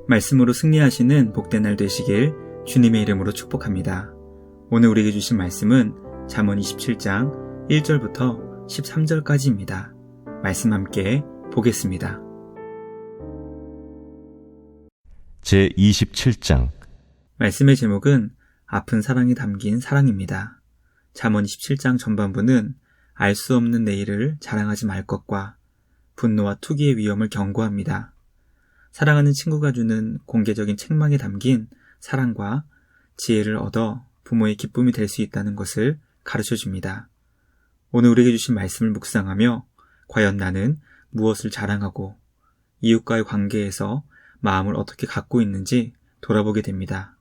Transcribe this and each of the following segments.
말씀으로 승리하시는 복된 날 되시길 주님의 이름으로 축복합니다. 오늘 우리에게 주신 말씀은 잠언 27장 1절부터 13절까지입니다. 말씀 함께 보겠습니다. 제27장 말씀의 제목은 아픈 사랑이 담긴 사랑입니다. 잠언 27장 전반부는 알 수 없는 내일을 자랑하지 말 것과 분노와 투기의 위험을 경고합니다. 사랑하는 친구가 주는 공개적인 책망에 담긴 사랑과 지혜를 얻어 부모의 기쁨이 될 수 있다는 것을 가르쳐 줍니다. 오늘 우리에게 주신 말씀을 묵상하며 과연 나는 무엇을 자랑하고 이웃과의 관계에서 마음을 어떻게 갖고 있는지 돌아보게 됩니다.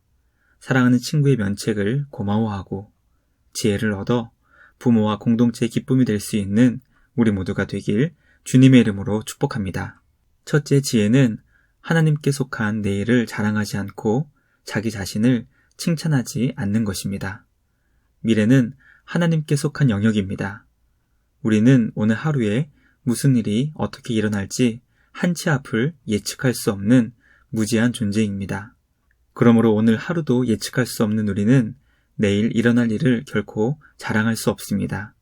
사랑하는 친구의 면책을 고마워하고 지혜를 얻어 부모와 공동체의 기쁨이 될 수 있는 우리 모두가 되길 주님의 이름으로 축복합니다. 첫째 지혜는 하나님께 속한 내일을 자랑하지 않고 자기 자신을 칭찬하지 않는 것입니다. 미래는 하나님께 속한 영역입니다. 우리는 오늘 하루에 무슨 일이 어떻게 일어날지 한 치 앞을 예측할 수 없는 무지한 존재입니다. 그러므로 오늘 하루도 예측할 수 없는 우리는 내일 일어날 일을 결코 자랑할 수 없습니다.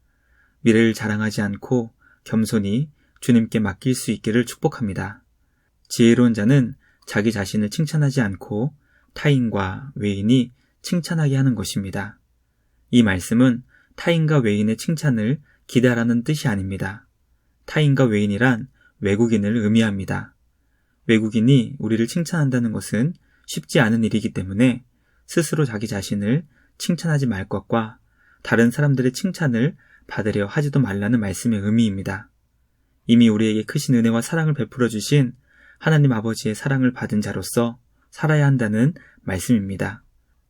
미래를 자랑하지 않고 겸손히 주님께 맡길 수 있기를 축복합니다. 지혜로운 자는 자기 자신을 칭찬하지 않고 타인과 외인이 칭찬하게 하는 것입니다. 이 말씀은 타인과 외인의 칭찬을 기다라는 뜻이 아닙니다. 타인과 외인이란 외국인을 의미합니다. 외국인이 우리를 칭찬한다는 것은 쉽지 않은 일이기 때문에 스스로 자기 자신을 칭찬하지 말 것과 다른 사람들의 칭찬을 받으려 하지도 말라는 말씀의 의미입니다. 이미 우리에게 크신 은혜와 사랑을 베풀어 주신 하나님 아버지의 사랑을 받은 자로서 살아야 한다는 말씀입니다.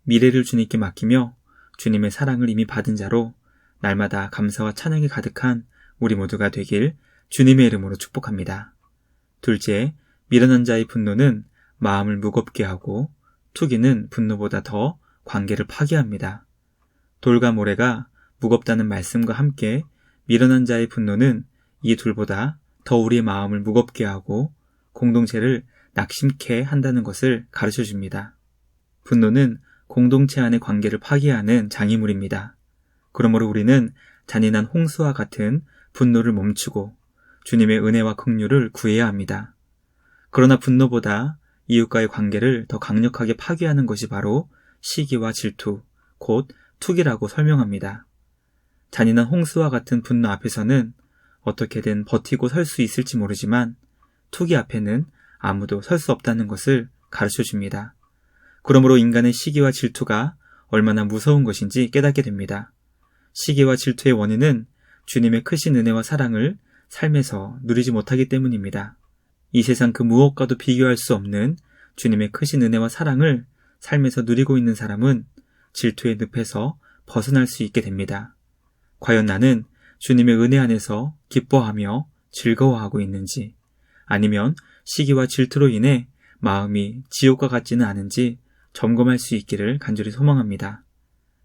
미래를 주님께 맡기며 주님의 사랑을 이미 받은 자로 날마다 감사와 찬양이 가득한 우리 모두가 되길 주님의 이름으로 축복합니다. 둘째, 미련한 자의 분노는 마음을 무겁게 하고 투기는 분노보다 더 관계를 파괴합니다. 돌과 모래가 무겁다는 말씀과 함께 미련한 자의 분노는 이 둘보다 더 우리의 마음을 무겁게 하고 공동체를 낙심케 한다는 것을 가르쳐 줍니다. 분노는 공동체 안의 관계를 파괴하는 장애물입니다. 그러므로 우리는 잔인한 홍수와 같은 분노를 멈추고 주님의 은혜와 긍휼을 구해야 합니다. 그러나 분노보다 이웃과의 관계를 더 강력하게 파괴하는 것이 바로 시기와 질투, 곧 투기라고 설명합니다. 잔인한 홍수와 같은 분노 앞에서는 어떻게든 버티고 설 수 있을지 모르지만 투기 앞에는 아무도 설 수 없다는 것을 가르쳐 줍니다. 그러므로 인간의 시기와 질투가 얼마나 무서운 것인지 깨닫게 됩니다. 시기와 질투의 원인은 주님의 크신 은혜와 사랑을 삶에서 누리지 못하기 때문입니다. 이 세상 그 무엇과도 비교할 수 없는 주님의 크신 은혜와 사랑을 삶에서 누리고 있는 사람은 질투의 늪에서 벗어날 수 있게 됩니다. 과연 나는 주님의 은혜 안에서 기뻐하며 즐거워하고 있는지, 아니면 시기와 질투로 인해 마음이 지옥과 같지는 않은지 점검할 수 있기를 간절히 소망합니다.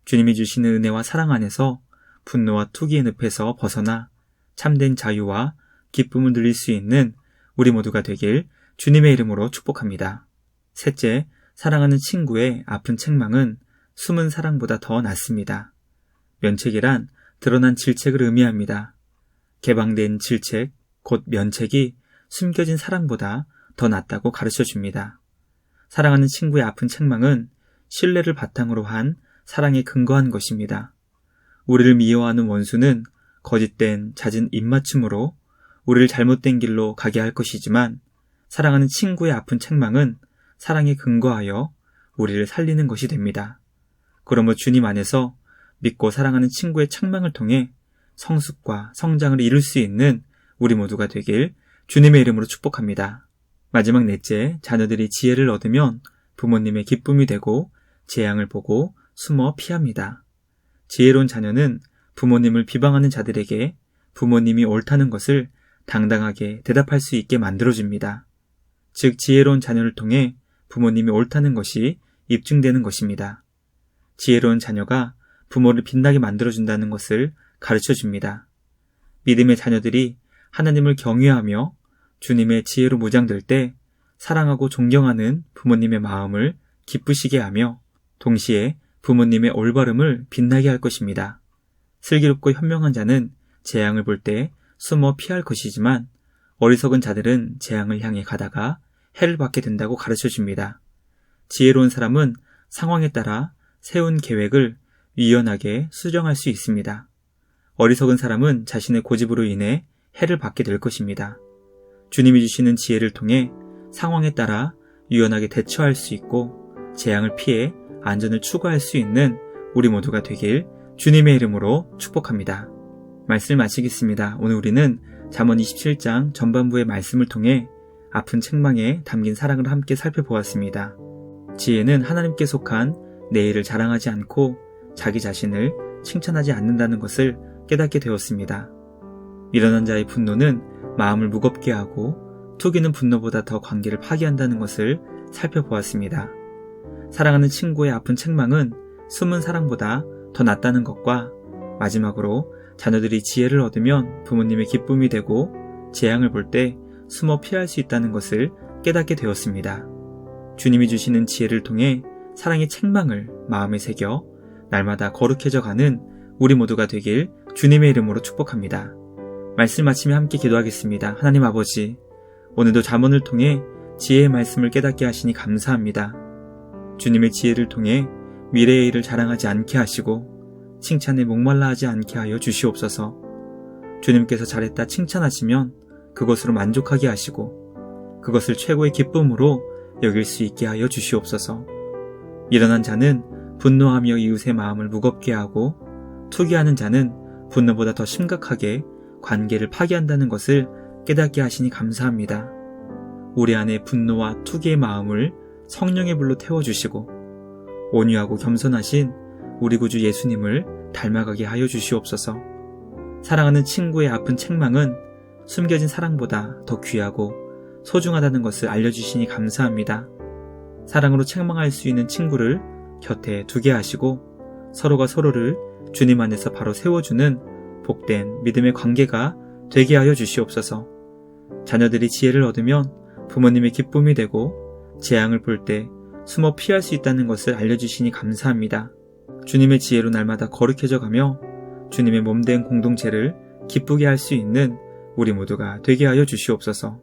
주님이 주시는 은혜와 사랑 안에서 분노와 투기의 늪에서 벗어나 참된 자유와 기쁨을 누릴 수 있는 우리 모두가 되길 주님의 이름으로 축복합니다. 셋째, 사랑하는 친구의 아픈 책망은 숨은 사랑보다 더 낫습니다. 면책이란 드러난 질책을 의미합니다. 개방된 질책, 곧 면책이 숨겨진 사랑보다 더 낫다고 가르쳐 줍니다. 사랑하는 친구의 아픈 책망은 신뢰를 바탕으로 한 사랑에 근거한 것입니다. 우리를 미워하는 원수는 거짓된 잦은 입맞춤으로 우리를 잘못된 길로 가게 할 것이지만 사랑하는 친구의 아픈 책망은 사랑에 근거하여 우리를 살리는 것이 됩니다. 그러므로 주님 안에서 믿고 사랑하는 친구의 책망을 통해 성숙과 성장을 이룰 수 있는 우리 모두가 되길 주님의 이름으로 축복합니다. 마지막 넷째, 자녀들이 지혜를 얻으면 부모님의 기쁨이 되고 재앙을 보고 숨어 피합니다. 지혜로운 자녀는 부모님을 비방하는 자들에게 부모님이 옳다는 것을 당당하게 대답할 수 있게 만들어줍니다. 즉 지혜로운 자녀를 통해 부모님이 옳다는 것이 입증되는 것입니다. 지혜로운 자녀가 부모를 빛나게 만들어준다는 것을 가르쳐줍니다. 믿음의 자녀들이 하나님을 경외하며 주님의 지혜로 무장될 때 사랑하고 존경하는 부모님의 마음을 기쁘시게 하며 동시에 부모님의 올바름을 빛나게 할 것입니다. 슬기롭고 현명한 자는 재앙을 볼 때 숨어 피할 것이지만 어리석은 자들은 재앙을 향해 가다가 해를 받게 된다고 가르쳐 줍니다. 지혜로운 사람은 상황에 따라 세운 계획을 유연하게 수정할 수 있습니다. 어리석은 사람은 자신의 고집으로 인해 해를 받게 될 것입니다. 주님이 주시는 지혜를 통해 상황에 따라 유연하게 대처할 수 있고 재앙을 피해 안전을 추구할 수 있는 우리 모두가 되길 주님의 이름으로 축복합니다. 말씀을 마치겠습니다. 오늘 우리는 잠언 27장 전반부의 말씀을 통해 아픈 책망에 담긴 사랑을 함께 살펴보았습니다. 지혜는 하나님께 속한 내 일을 자랑하지 않고 자기 자신을 칭찬하지 않는다는 것을 깨닫게 되었습니다. 미련한 자의 분노는 마음을 무겁게 하고 투기는 분노보다 더 관계를 파괴한다는 것을 살펴보았습니다. 사랑하는 친구의 아픈 책망은 숨은 사랑보다 더 낫다는 것과 마지막으로 자녀들이 지혜를 얻으면 부모님의 기쁨이 되고 재앙을 볼 때 숨어 피할 수 있다는 것을 깨닫게 되었습니다. 주님이 주시는 지혜를 통해 사랑의 책망을 마음에 새겨 날마다 거룩해져 가는 우리 모두가 되길 주님의 이름으로 축복합니다. 말씀 마치며 함께 기도하겠습니다. 하나님 아버지, 오늘도 잠언을 통해 지혜의 말씀을 깨닫게 하시니 감사합니다. 주님의 지혜를 통해 미래의 일을 자랑하지 않게 하시고 칭찬에 목말라 하지 않게 하여 주시옵소서. 주님께서 잘했다 칭찬하시면 그것으로 만족하게 하시고 그것을 최고의 기쁨으로 여길 수 있게 하여 주시옵소서. 미련한 자는 분노하며 이웃의 마음을 무겁게 하고 투기하는 자는 분노보다 더 심각하게 관계를 파괴한다는 것을 깨닫게 하시니 감사합니다. 우리 안에 분노와 투기의 마음을 성령의 불로 태워주시고 온유하고 겸손하신 우리 구주 예수님을 닮아가게 하여 주시옵소서. 사랑하는 친구의 아픈 책망은 숨겨진 사랑보다 더 귀하고 소중하다는 것을 알려주시니 감사합니다. 사랑으로 책망할 수 있는 친구를 곁에 두게 하시고 서로가 서로를 주님 안에서 바로 세워주는 복된 믿음의 관계가 되게 하여 주시옵소서. 자녀들이 지혜를 얻으면 부모님의 기쁨이 되고 재앙을 볼 때 숨어 피할 수 있다는 것을 알려주시니 감사합니다. 주님의 지혜로 날마다 거룩해져 가며 주님의 몸된 공동체를 기쁘게 할 수 있는 우리 모두가 되게 하여 주시옵소서.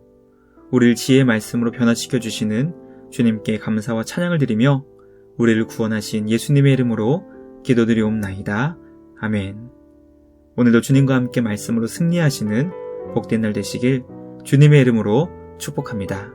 우리를 지혜의 말씀으로 변화시켜 주시는 주님께 감사와 찬양을 드리며 우리를 구원하신 예수님의 이름으로 기도드리옵나이다. 아멘. 오늘도 주님과 함께 말씀으로 승리하시는 복된 날 되시길 주님의 이름으로 축복합니다.